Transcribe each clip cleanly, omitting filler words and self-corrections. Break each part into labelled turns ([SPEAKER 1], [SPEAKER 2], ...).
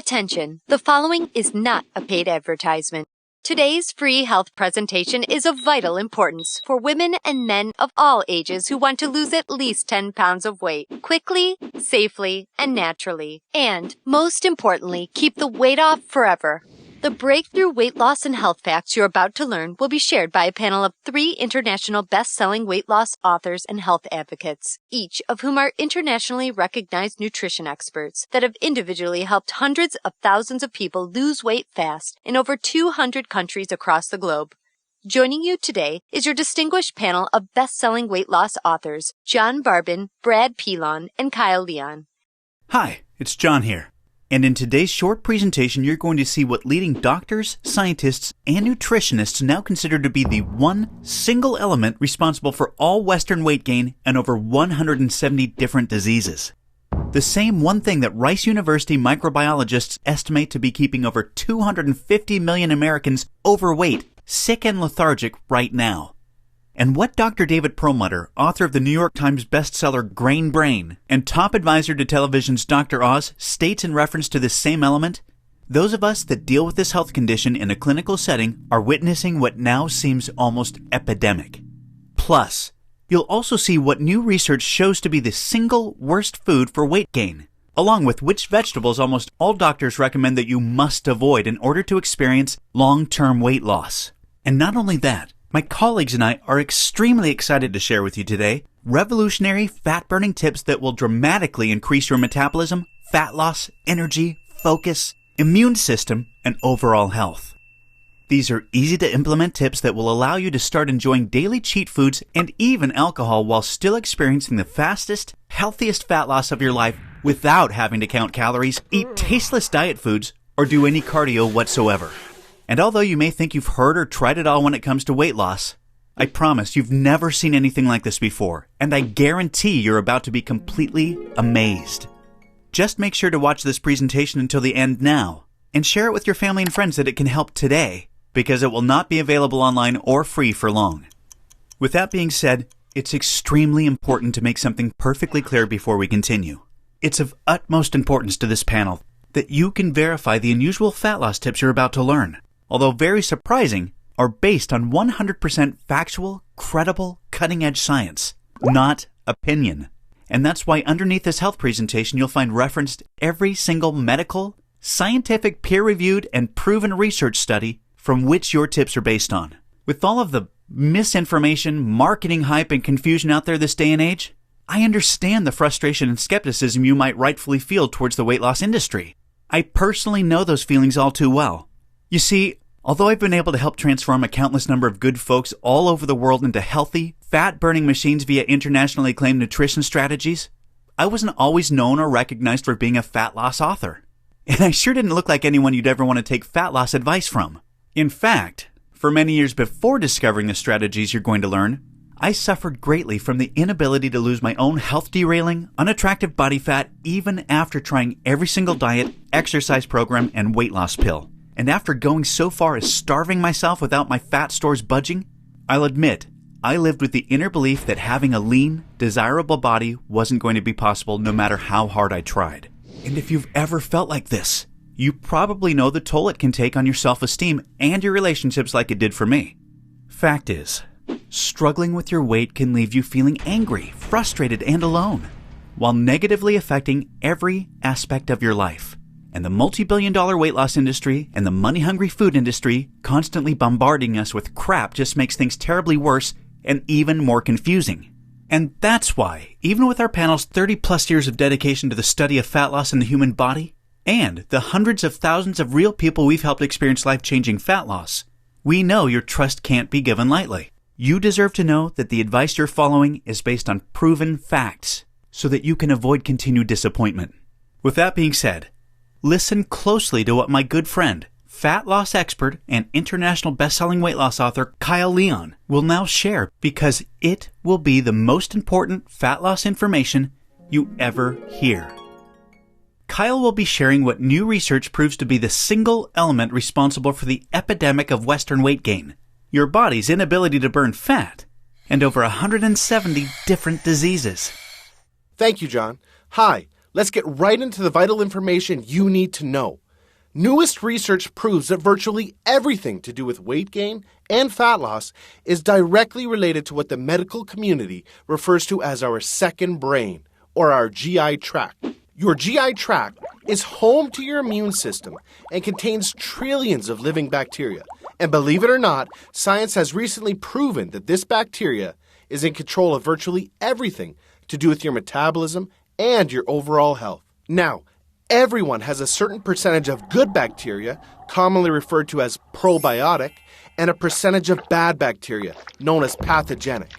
[SPEAKER 1] Attention, the following is not a paid advertisement. Today's free health presentation is of vital importance for women and men of all ages who want to lose at least 10 pounds of weight quickly, safely, and naturally. And, most importantly, keep the weight off forever. The breakthrough weight loss and health facts you're about to learn will be shared by a panel of 3 international best-selling weight loss authors and health advocates, each of whom are internationally recognized nutrition experts that have individually helped hundreds of thousands of people lose weight fast in over 200 countries across the globe. Joining you today is your distinguished panel of best-selling weight loss authors, John Barban, Brad Pilon, and Kyle Leon.
[SPEAKER 2] Hi, it's John here. And in today's short presentation, you're going to see what leading doctors, scientists, and nutritionists now consider to be the one single element responsible for all Western weight gain and over 170 different diseases. The same one thing that Rice University microbiologists estimate to be keeping over 250 million Americans overweight, sick, and lethargic right now. And what Dr. David Perlmutter, author of the New York Times bestseller Grain Brain, and top advisor to television's Dr. Oz, states in reference to this same element, those of us that deal with this health condition in a clinical setting are witnessing what now seems almost epidemic. Plus, you'll also see what new research shows to be the single worst food for weight gain, along with which vegetables almost all doctors recommend that you must avoid in order to experience long-term weight loss. And not only that, my colleagues and I are extremely excited to share with you today revolutionary fat-burning tips that will dramatically increase your metabolism, fat loss, energy, focus, immune system, and overall health. These are easy-to-implement tips that will allow you to start enjoying daily cheat foods and even alcohol while still experiencing the fastest, healthiest fat loss of your life without having to count calories, eat tasteless diet foods, or do any cardio whatsoever. And although you may think you've heard or tried it all when it comes to weight loss, I promise you've never seen anything like this before, and I guarantee you're about to be completely amazed. Just make sure to watch this presentation until the end now, and share it with your family and friends that it can help today, because it will not be available online or free for long. With that being said, it's extremely important to make something perfectly clear before we continue. It's of utmost importance to this panel that you can verify the unusual fat loss tips you're about to learn, although very surprising, are based on 100% factual, credible, cutting-edge science, not opinion. And that's why underneath this health presentation you'll find referenced every single medical, scientific, peer-reviewed, and proven research study from which your tips are based on. With all of the misinformation, marketing hype, and confusion out there this day and age, I understand the frustration and skepticism you might rightfully feel towards the weight loss industry. I personally know those feelings all too well. You see, although I've been able to help transform a countless number of good folks all over the world into healthy, fat-burning machines via internationally acclaimed nutrition strategies, I wasn't always known or recognized for being a fat loss author. And I sure didn't look like anyone you'd ever want to take fat loss advice from. In fact, for many years before discovering the strategies you're going to learn, I suffered greatly from the inability to lose my own health-derailing, unattractive body fat even after trying every single diet, exercise program, and weight loss pill. And after going so far as starving myself without my fat stores budging, I'll admit, I lived with the inner belief that having a lean, desirable body wasn't going to be possible no matter how hard I tried. And if you've ever felt like this, you probably know the toll it can take on your self-esteem and your relationships like it did for me. Fact is, struggling with your weight can leave you feeling angry, frustrated, and alone, while negatively affecting every aspect of your life. And the multi-billion-dollar weight loss industry and the money-hungry food industry constantly bombarding us with crap just makes things terribly worse and even more confusing. And that's why, even with our panel's 30-plus years of dedication to the study of fat loss in the human body, and the hundreds of thousands of real people we've helped experience life-changing fat loss, we know your trust can't be given lightly. You deserve to know that the advice you're following is based on proven facts, so that you can avoid continued disappointment. With that being said, listen closely to what my good friend, fat loss expert, and international best-selling weight loss author Kyle Leon will now share, because it will be the most important fat loss information you ever hear. Kyle will be sharing what new research proves to be the single element responsible for the epidemic of Western weight gain, your body's inability to burn fat, and over 170 different diseases.
[SPEAKER 3] Thank you, John. Hi. Let's get right into the vital information you need to know. Newest research proves that virtually everything to do with weight gain and fat loss is directly related to what the medical community refers to as our second brain, or our GI tract. Your GI tract is home to your immune system and contains trillions of living bacteria. And believe it or not, science has recently proven that this bacteria is in control of virtually everything to do with your metabolism and your overall health. Now, everyone has a certain percentage of good bacteria, commonly referred to as probiotic, and a percentage of bad bacteria, known as pathogenic.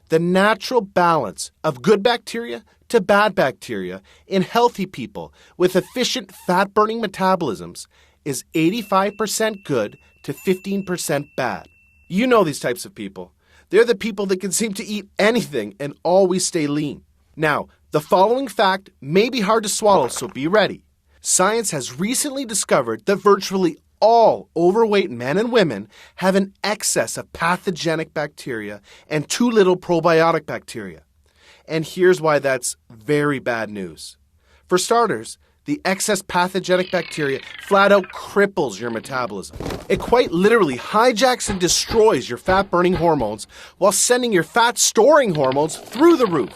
[SPEAKER 3] The natural balance of good bacteria to bad bacteria in healthy people with efficient fat-burning metabolisms is 85% good to 15% bad. You know these types of people. They're the people that can seem to eat anything and always stay lean. Now, the following fact may be hard to swallow, so be ready. Science has recently discovered that virtually all overweight men and women have an excess of pathogenic bacteria and too little probiotic bacteria. And here's why that's very bad news. For starters, the excess pathogenic bacteria flat out cripples your metabolism. It quite literally hijacks and destroys your fat-burning hormones while sending your fat-storing hormones through the roof.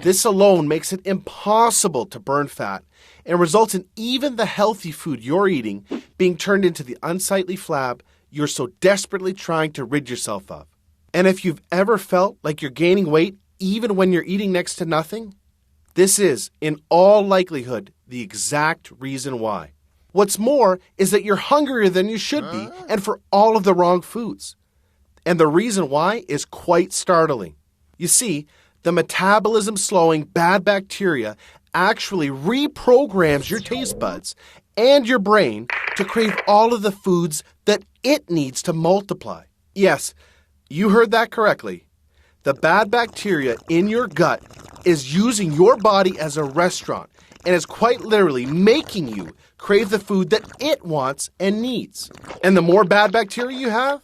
[SPEAKER 3] This alone makes it impossible to burn fat and results in even the healthy food you're eating being turned into the unsightly flab you're so desperately trying to rid yourself of. And if you've ever felt like you're gaining weight even when you're eating next to nothing, this is, in all likelihood, the exact reason why. What's more is that you're hungrier than you should be, and for all of the wrong foods. And the reason why is quite startling. You see, the metabolism-slowing bad bacteria actually reprograms your taste buds and your brain to crave all of the foods that it needs to multiply. Yes, you heard that correctly. The bad bacteria in your gut is using your body as a restaurant and is quite literally making you crave the food that it wants and needs. And the more bad bacteria you have,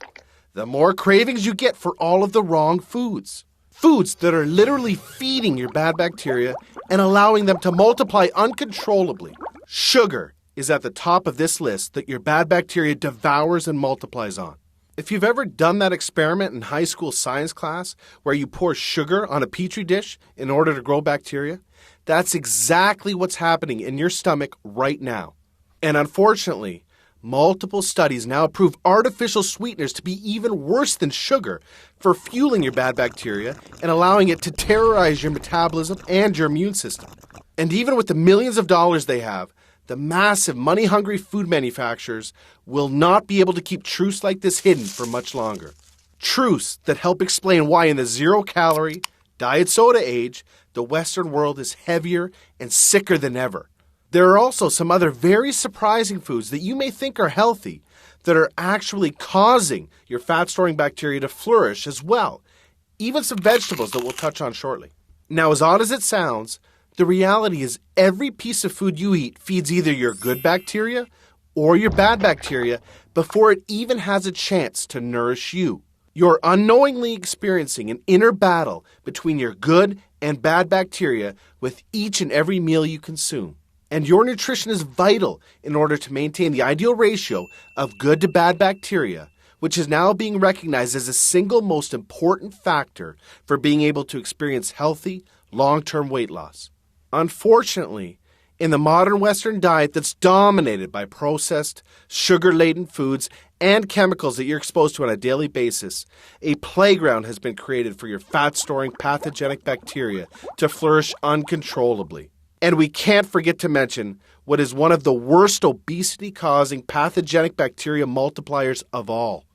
[SPEAKER 3] the more cravings you get for all of the wrong foods. Foods that are literally feeding your bad bacteria and allowing them to multiply uncontrollably. Sugar is at the top of this list that your bad bacteria devours and multiplies on. If you've ever done that experiment in high school science class where you pour sugar on a petri dish in order to grow bacteria, that's exactly what's happening in your stomach right now. And unfortunately, multiple studies now prove artificial sweeteners to be even worse than sugar for fueling your bad bacteria and allowing it to terrorize your metabolism and your immune system. And even with the millions of dollars they have, the massive money-hungry food manufacturers will not be able to keep truths like this hidden for much longer. Truths that help explain why in the zero-calorie, diet soda age, the Western world is heavier and sicker than ever. There are also some other very surprising foods that you may think are healthy that are actually causing your fat-storing bacteria to flourish as well. Even some vegetables that we'll touch on shortly. Now, as odd as it sounds, the reality is every piece of food you eat feeds either your good bacteria or your bad bacteria before it even has a chance to nourish you. You're unknowingly experiencing an inner battle between your good and bad bacteria with each and every meal you consume. And your nutrition is vital in order to maintain the ideal ratio of good to bad bacteria, which is now being recognized as the single most important factor for being able to experience healthy, long-term weight loss. Unfortunately, in the modern Western diet that's dominated by processed, sugar-laden foods and chemicals that you're exposed to on a daily basis, a playground has been created for your fat-storing pathogenic bacteria to flourish uncontrollably. And we can't forget to mention what is one of the worst obesity-causing pathogenic bacteria multipliers of all: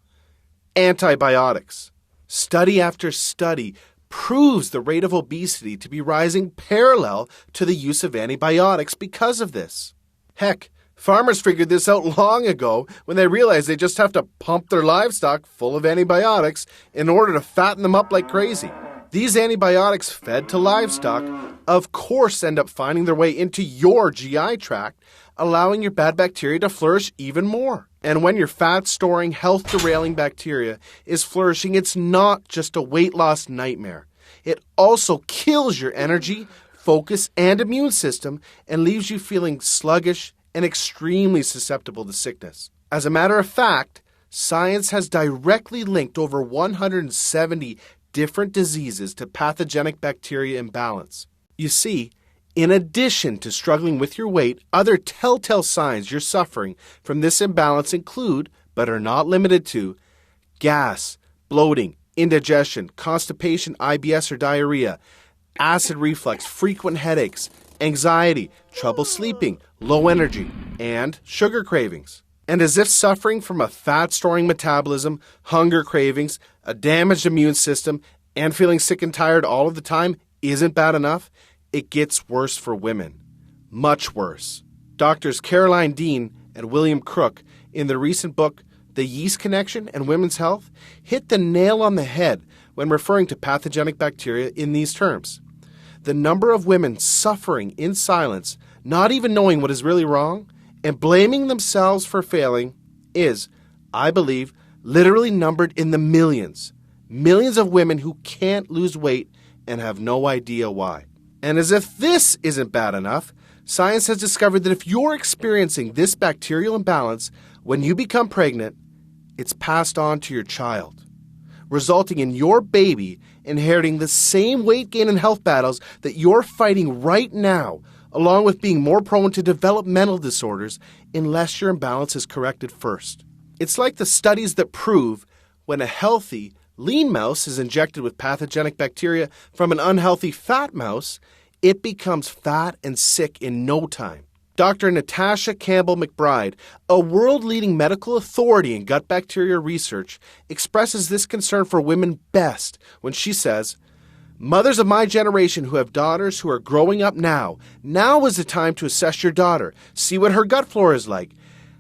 [SPEAKER 3] antibiotics. Study after study proves the rate of obesity to be rising parallel to the use of antibiotics because of this. Heck, farmers figured this out long ago when they realized they just have to pump their livestock full of antibiotics in order to fatten them up like crazy. These antibiotics fed to livestock, of course, end up finding their way into your GI tract, allowing your bad bacteria to flourish even more. And when your fat-storing, health-derailing bacteria is flourishing, it's not just a weight loss nightmare. It also kills your energy, focus, and immune system and leaves you feeling sluggish and extremely susceptible to sickness. As a matter of fact, science has directly linked over 170 different diseases to pathogenic bacteria imbalance. You see, in addition to struggling with your weight, other telltale signs you're suffering from this imbalance include, but are not limited to, gas, bloating, indigestion, constipation, IBS or diarrhea, acid reflux, frequent headaches, anxiety, trouble sleeping, low energy, and sugar cravings. And as if suffering from a fat-storing metabolism, hunger cravings, a damaged immune system, and feeling sick and tired all of the time isn't bad enough, it gets worse for women. Much worse. Doctors Caroline Dean and William Crook, in their recent book, The Yeast Connection and Women's Health, hit the nail on the head when referring to pathogenic bacteria in these terms. The number of women suffering in silence, not even knowing what is really wrong, and blaming themselves for failing is, I believe, literally numbered in the millions. Millions of women who can't lose weight and have no idea why. And as if this isn't bad enough, science has discovered that if you're experiencing this bacterial imbalance when you become pregnant, it's passed on to your child, resulting in your baby inheriting the same weight gain and health battles that you're fighting right now, along with being more prone to developmental disorders unless your imbalance is corrected first. It's like the studies that prove when a healthy, lean mouse is injected with pathogenic bacteria from an unhealthy fat mouse, it becomes fat and sick in no time. Dr. Natasha Campbell McBride, a world-leading medical authority in gut bacteria research, expresses this concern for women best when she says, "Mothers of my generation who have daughters who are growing up now is the time to assess your daughter, see what her gut flora is like.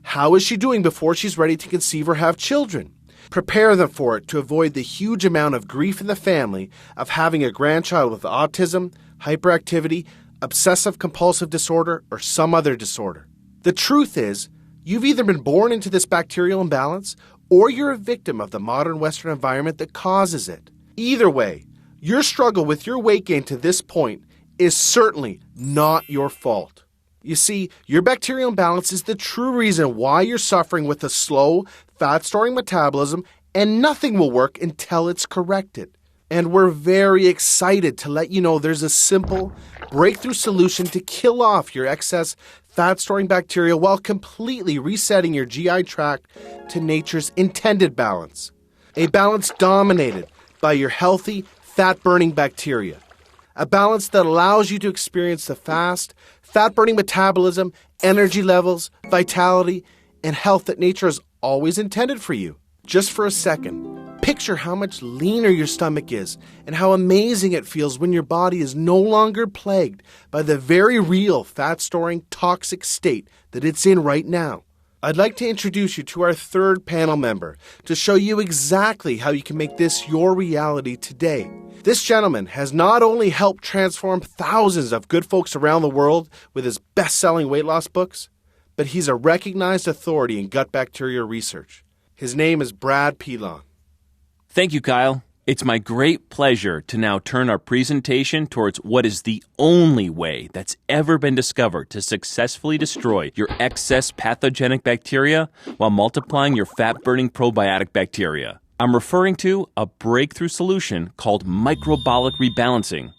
[SPEAKER 3] How is she doing before she's ready to conceive or have children? Prepare them for it to avoid the huge amount of grief in the family of having a grandchild with autism, hyperactivity, obsessive-compulsive disorder, or some other disorder. The truth is, you've either been born into this bacterial imbalance or you're a victim of the modern Western environment that causes it. Either way, your struggle with your weight gain to this point is certainly not your fault. You see, your bacterial imbalance is the true reason why you're suffering with a slow, fat-storing metabolism, and nothing will work until it's corrected. And we're very excited to let you know there's a simple, breakthrough solution to kill off your excess fat-storing bacteria while completely resetting your GI tract to nature's intended balance. A balance dominated by your healthy, fat-burning bacteria. A balance that allows you to experience the fast, fat-burning metabolism, energy levels, vitality, and health that nature has always intended for you. Just for a second, picture how much leaner your stomach is and how amazing it feels when your body is no longer plagued by the very real fat-storing toxic state that it's in right now. I'd like to introduce you to our third panel member to show you exactly how you can make this your reality today. This gentleman has not only helped transform thousands of good folks around the world with his best-selling weight loss books, but he's a recognized authority in gut bacteria research. His name is Brad Pilon.
[SPEAKER 4] Thank you, Kyle. It's my great pleasure to now turn our presentation towards what is the only way that's ever been discovered to successfully destroy your excess pathogenic bacteria while multiplying your fat-burning probiotic bacteria. I'm referring to a breakthrough solution called microbiologic rebalancing.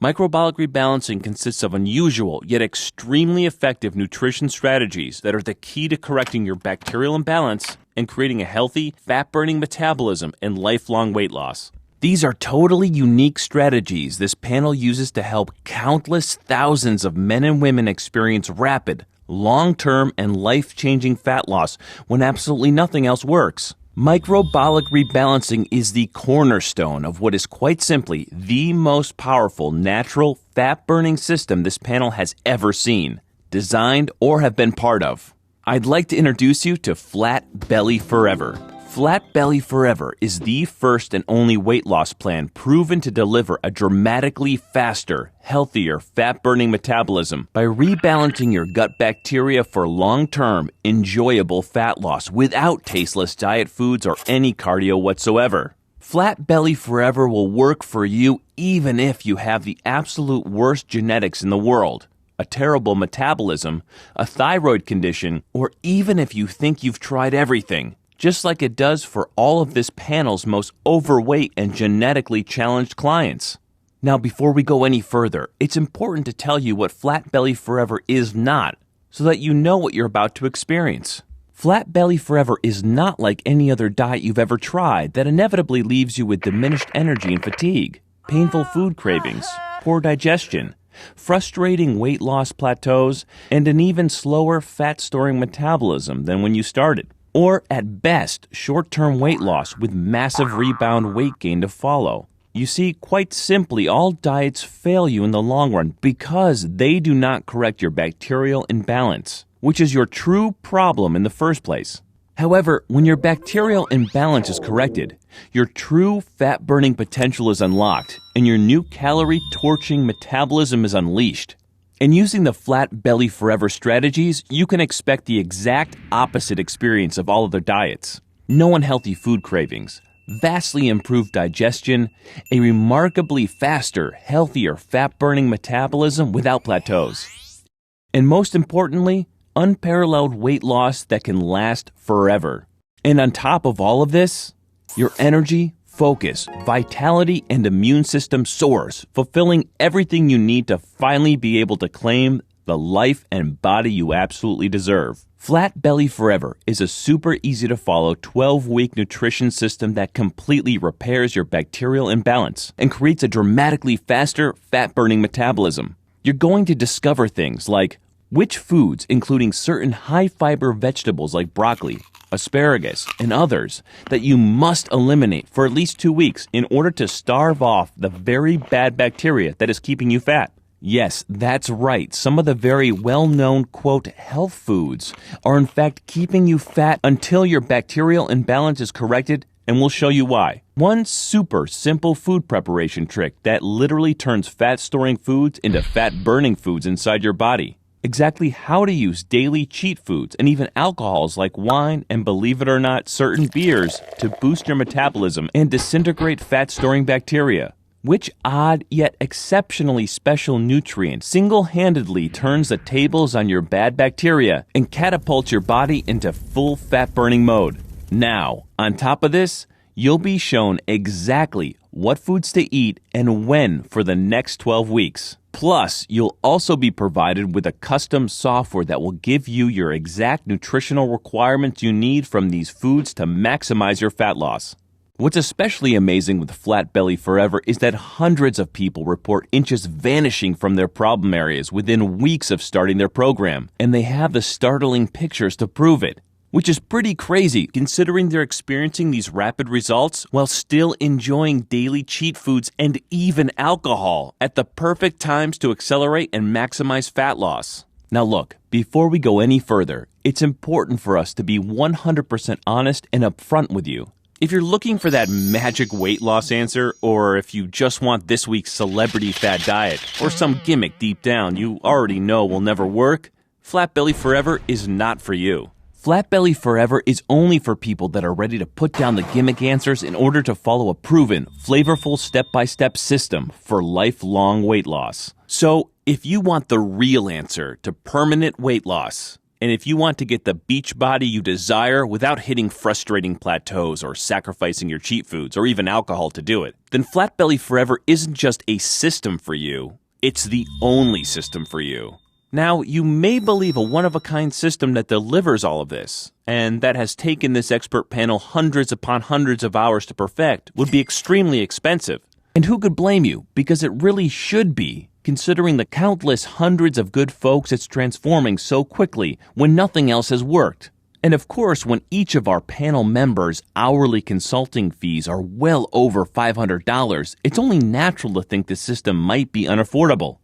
[SPEAKER 4] Microbiologic rebalancing consists of unusual yet extremely effective nutrition strategies that are the key to correcting your bacterial imbalance and creating a healthy, fat-burning metabolism and lifelong weight loss. These are totally unique strategies this panel uses to help countless thousands of men and women experience rapid, long-term, and life-changing fat loss when absolutely nothing else works. Microbiologic rebalancing is the cornerstone of what is quite simply the most powerful natural fat-burning system this panel has ever seen, designed, or have been part of. I'd like to introduce you to Flat Belly Forever. Flat Belly Forever is the first and only weight loss plan proven to deliver a dramatically faster, healthier, fat-burning metabolism by rebalancing your gut bacteria for long-term, enjoyable fat loss without tasteless diet foods or any cardio whatsoever. Flat Belly Forever will work for you even if you have the absolute worst genetics in the world, a terrible metabolism, a thyroid condition, or even if you think you've tried everything, just like it does for all of this panel's most overweight and genetically challenged clients. Now, before we go any further, it's important to tell you what Flat Belly Forever is not, so that you know what you're about to experience. Flat Belly Forever is not like any other diet you've ever tried that inevitably leaves you with diminished energy and fatigue, painful food cravings, poor digestion, frustrating weight loss plateaus, and an even slower fat-storing metabolism than when you started. Or, at best, short-term weight loss with massive rebound weight gain to follow. You see, quite simply, all diets fail you in the long run because they do not correct your bacterial imbalance, which is your true problem in the first place. However, when your bacterial imbalance is corrected, your true fat-burning potential is unlocked, and your new calorie-torching metabolism is unleashed. And using the Flat Belly Forever strategies, you can expect the exact opposite experience of all other diets. No unhealthy food cravings, vastly improved digestion, a remarkably faster, healthier, fat-burning metabolism without plateaus. And most importantly, unparalleled weight loss that can last forever. And on top of all of this, your energy, focus, vitality, and immune system soars, fulfilling everything you need to finally be able to claim the life and body you absolutely deserve. Flat Belly Forever is a super easy to follow 12-week nutrition system that completely repairs your bacterial imbalance and creates a dramatically faster fat-burning metabolism. You're going to discover things like which foods, including certain high-fiber vegetables like broccoli, asparagus, and others, that you must eliminate for at least 2 weeks in order to starve off the very bad bacteria that is keeping you fat. Yes, that's right. Some of the very well-known, quote, health foods are in fact keeping you fat until your bacterial imbalance is corrected, and we'll show you why. One super simple food preparation trick that literally turns fat-storing foods into fat-burning foods inside your body. Exactly how to use daily cheat foods and even alcohols like wine and, believe it or not, certain beers to boost your metabolism and disintegrate fat-storing bacteria. Which odd yet exceptionally special nutrient single-handedly turns the tables on your bad bacteria and catapults your body into full fat-burning mode? Now, on top of this, you'll be shown exactly what foods to eat and when for the next 12 weeks. Plus, you'll also be provided with a custom software that will give you your exact nutritional requirements you need from these foods to maximize your fat loss. What's especially amazing with Flat Belly Forever is that hundreds of people report inches vanishing from their problem areas within weeks of starting their program, and they have the startling pictures to prove it. Which is pretty crazy considering they're experiencing these rapid results while still enjoying daily cheat foods and even alcohol at the perfect times to accelerate and maximize fat loss. Now look, before we go any further, it's important for us to be 100% honest and upfront with you. If you're looking for that magic weight loss answer, or if you just want this week's celebrity fat diet, or some gimmick deep down you already know will never work, Flat Belly Forever is not for you. Flat Belly Forever is only for people that are ready to put down the gimmick answers in order to follow a proven, flavorful step-by-step system for lifelong weight loss. So, if you want the real answer to permanent weight loss, and if you want to get the beach body you desire without hitting frustrating plateaus or sacrificing your cheat foods or even alcohol to do it, then Flat Belly Forever isn't just a system for you, it's the only system for you. Now, you may believe a one-of-a-kind system that delivers all of this, and that has taken this expert panel hundreds upon hundreds of hours to perfect, would be extremely expensive. And who could blame you? Because it really should be, considering the countless hundreds of good folks it's transforming so quickly when nothing else has worked. And of course, when each of our panel members' hourly consulting fees are well over $500, it's only natural to think the system might be unaffordable.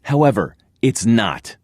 [SPEAKER 4] However, it's not.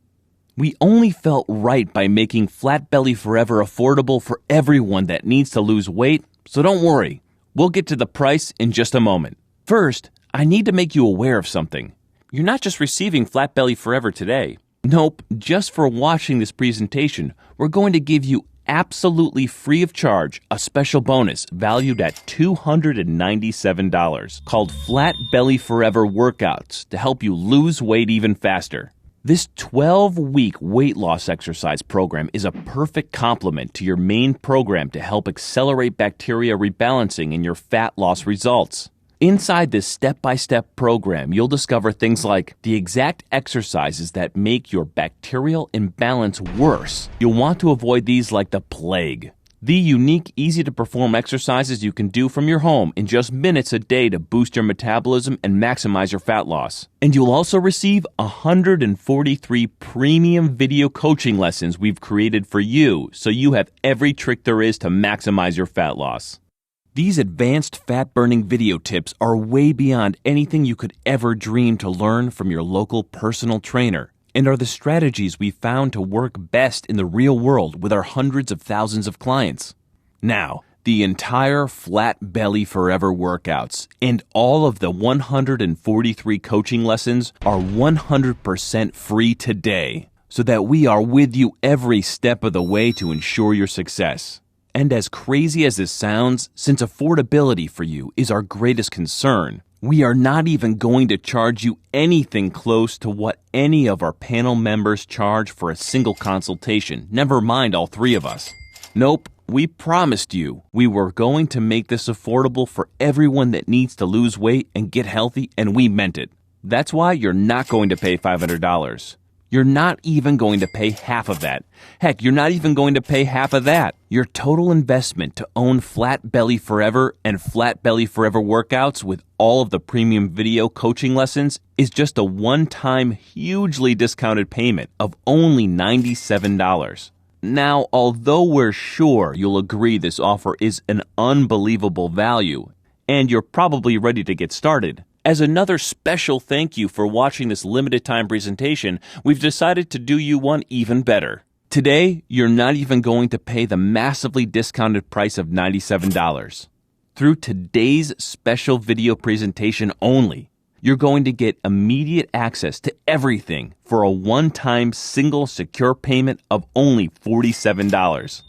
[SPEAKER 4] We only felt right by making Flat Belly Forever affordable for everyone that needs to lose weight, so don't worry. We'll get to the price in just a moment. First, I need to make you aware of something. You're not just receiving Flat Belly Forever today. Nope, just for watching this presentation, we're going to give you absolutely free of charge a special bonus valued at $297 called Flat Belly Forever Workouts to help you lose weight even faster. This 12-week weight loss exercise program is a perfect complement to your main program to help accelerate bacteria rebalancing in your fat loss results. Inside this step-by-step program, you'll discover things like the exact exercises that make your bacterial imbalance worse. You'll want to avoid these like the plague. The unique, easy-to-perform exercises you can do from your home in just minutes a day to boost your metabolism and maximize your fat loss. And you'll also receive 143 premium video coaching lessons we've created for you, so you have every trick there is to maximize your fat loss. These advanced fat-burning video tips are way beyond anything you could ever dream to learn from your local personal trainer, and are the strategies we found to work best in the real world with our hundreds of thousands of clients. Now, the entire Flat Belly Forever workouts and all of the 143 coaching lessons are 100% free today, so that we are with you every step of the way to ensure your success. And as crazy as this sounds, since affordability for you is our greatest concern, we are not even going to charge you anything close to what any of our panel members charge for a single consultation, never mind all three of us. Nope, we promised you we were going to make this affordable for everyone that needs to lose weight and get healthy, and we meant it. That's why you're not going to pay $500. You're not even going to pay half of that. Heck, you're not even going to pay half of that. Your total investment to own Flat Belly Forever and Flat Belly Forever workouts with all of the premium video coaching lessons is just a one-time, hugely discounted payment of only $97. Now, although we're sure you'll agree this offer is an unbelievable value, and you're probably ready to get started, as another special thank you for watching this limited time presentation, we've decided to do you one even better. Today, you're not even going to pay the massively discounted price of $97. Through today's special video presentation only, you're going to get immediate access to everything for a one-time single secure payment of only $47.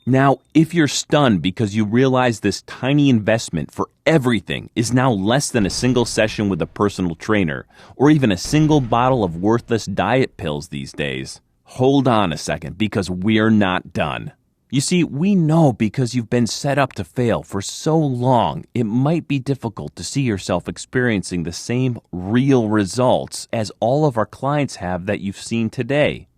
[SPEAKER 4] Now, if you're stunned because you realize this tiny investment for everything is now less than a single session with a personal trainer, or even a single bottle of worthless diet pills these days, hold on a second, because we're not done. You see, we know because you've been set up to fail for so long, it might be difficult to see yourself experiencing the same real results as all of our clients have that you've seen today.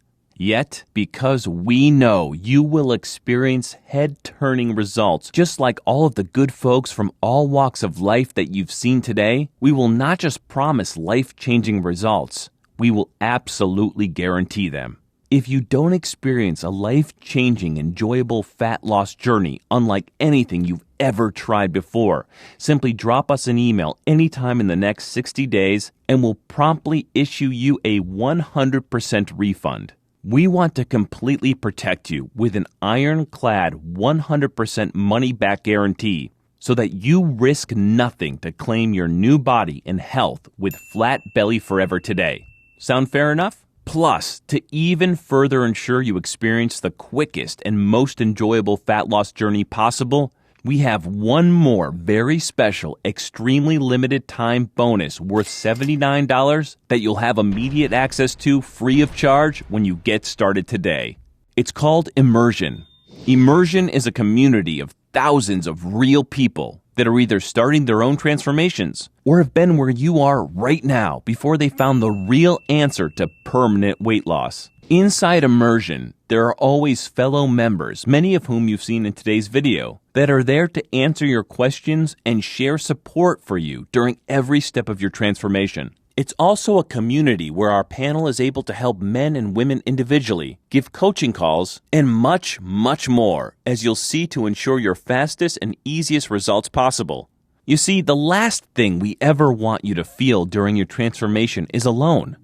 [SPEAKER 4] Yet, because we know you will experience head-turning results just like all of the good folks from all walks of life that you've seen today, we will not just promise life-changing results, we will absolutely guarantee them. If you don't experience a life-changing, enjoyable fat loss journey unlike anything you've ever tried before, simply drop us an email anytime in the next 60 days and we'll promptly issue you a 100% refund. We want to completely protect you with an ironclad 100% money-back guarantee so that you risk nothing to claim your new body and health with Flat Belly Forever today. Sound fair enough? Plus, to even further ensure you experience the quickest and most enjoyable fat loss journey possible, we have one more very special, extremely limited time bonus worth $79 that you'll have immediate access to free of charge when you get started today. It's called Immersion. Immersion is a community of thousands of real people that are either starting their own transformations or have been where you are right now before they found the real answer to permanent weight loss. Inside Immersion, there are always fellow members, many of whom you've seen in today's video, that are there to answer your questions and share support for you during every step of your transformation. It's also a community where our panel is able to help men and women individually, give coaching calls, and much, much more, as you'll see, to ensure your fastest and easiest results possible. You see, the last thing we ever want you to feel during your transformation is alone.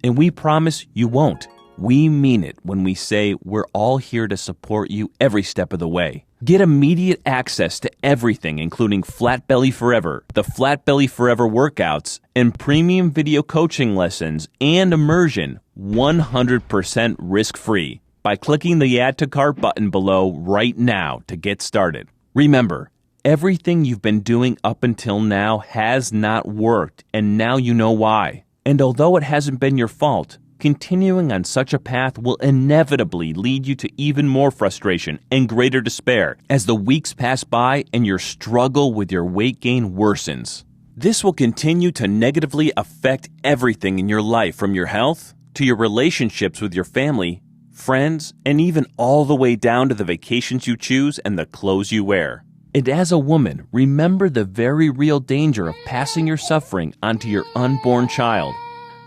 [SPEAKER 4] And we promise you won't. We mean it when we say we're all here to support you every step of the way. Get immediate access to everything, including Flat Belly Forever, the Flat Belly Forever workouts, and premium video coaching lessons and Immersion 100% risk-free by clicking the Add to Cart button below right now to get started. Remember, everything you've been doing up until now has not worked, and now you know why. And although it hasn't been your fault, Continuing on such a path will inevitably lead you to even more frustration and greater despair as the weeks pass by and your struggle with your weight gain worsens. This will continue to negatively affect everything in your life, from your health to your relationships with your family, friends, and even all the way down to the vacations you choose and the clothes you wear. And as a woman, remember the very real danger of passing your suffering onto your unborn child.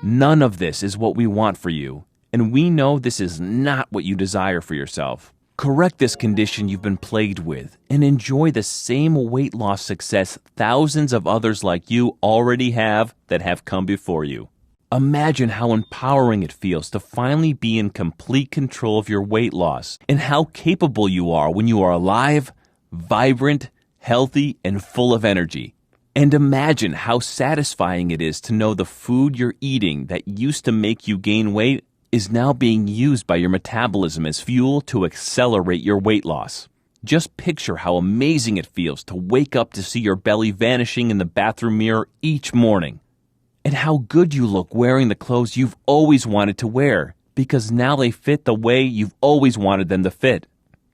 [SPEAKER 4] None of this is what we want for you, and we know this is not what you desire for yourself. Correct this condition you've been plagued with and enjoy the same weight loss success thousands of others like you already have that have come before you. Imagine how empowering it feels to finally be in complete control of your weight loss and how capable you are when you are alive, vibrant, healthy, and full of energy. And imagine how satisfying it is to know the food you're eating that used to make you gain weight is now being used by your metabolism as fuel to accelerate your weight loss. Just picture how amazing it feels to wake up to see your belly vanishing in the bathroom mirror each morning. And how good you look wearing the clothes you've always wanted to wear, because now they fit the way you've always wanted them to fit.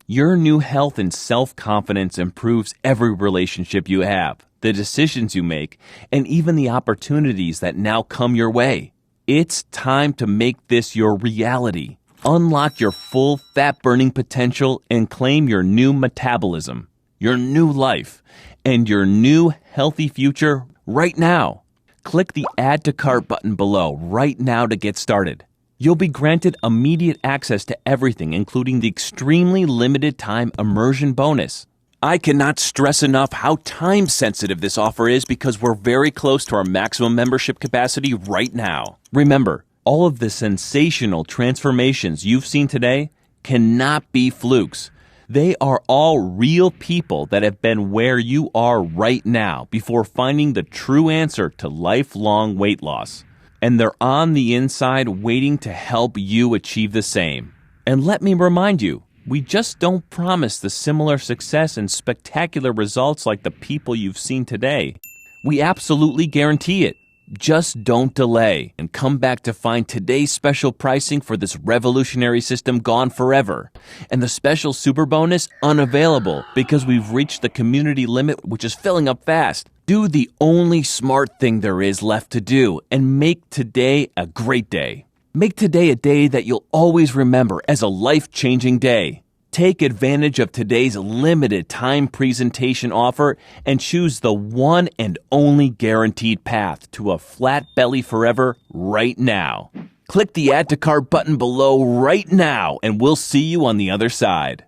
[SPEAKER 4] Your new health and self-confidence improves every relationship you have, the decisions you make, and even the opportunities that now come your way. It's time to make this your reality. Unlock your full fat-burning potential and claim your new metabolism, your new life, and your new healthy future right now. Click the Add to Cart button below right now to get started. You'll be granted immediate access to everything, including the extremely limited time immersion bonus. I cannot stress enough how time-sensitive this offer is because we're very close to our maximum membership capacity right now. Remember, all of the sensational transformations you've seen today cannot be flukes. They are all real people that have been where you are right now before finding the true answer to lifelong weight loss. And they're on the inside waiting to help you achieve the same. And let me remind you, we just don't promise the similar success and spectacular results like the people you've seen today. We absolutely guarantee it. Just don't delay and come back to find today's special pricing for this revolutionary system gone forever, and the special super bonus unavailable because we've reached the community limit, which is filling up fast. Do the only smart thing there is left to do and make today a great day. Make today a day that you'll always remember as a life-changing day. Take advantage of today's limited time presentation offer and choose the one and only guaranteed path to a flat belly forever right now. Click the Add to Cart button below right now and we'll see you on the other side.